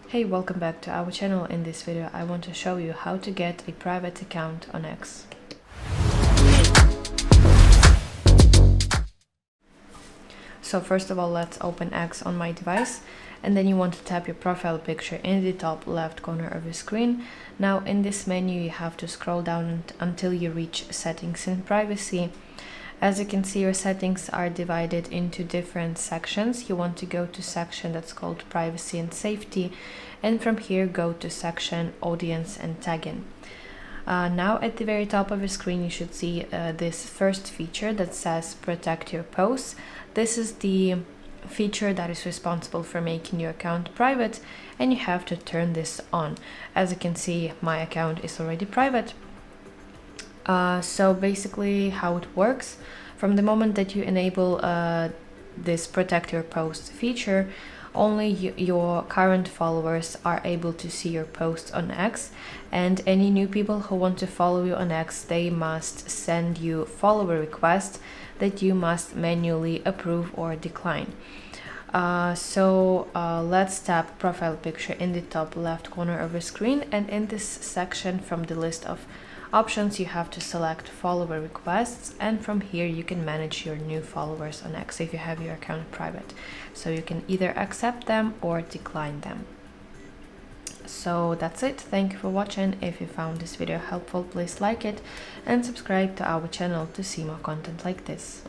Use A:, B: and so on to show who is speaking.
A: Hey, welcome back to our channel. In this video I want to show you how to get a private account on X. So first of all, let's open X on my device, and then you want to tap your profile picture in the top left corner of your screen. Now in this menu you have to scroll down until you reach settings and privacy. As you can see, your settings are divided into different sections. You want to go to section that's called privacy and safety, and from here go to section audience and tagging. Now at the very top of your screen you should see this first feature that says protect your posts. This is the feature that is responsible for making your account private, and you have to turn this on. As you can see, my account is already private. So basically how it works, from the moment that you enable this protect your post feature, only your current followers are able to see your posts on X, and any new people who want to follow you on X, they must send you follower requests that you must manually approve or decline. Let's tap profile picture in the top left corner of your screen, and in this section from the list of options you have to select follower requests, and from here you can manage your new followers on X if you have your account private, so you can either accept them or decline them. So that's it. Thank you for watching. If you found this video helpful, please like it and subscribe to our channel to see more content like this.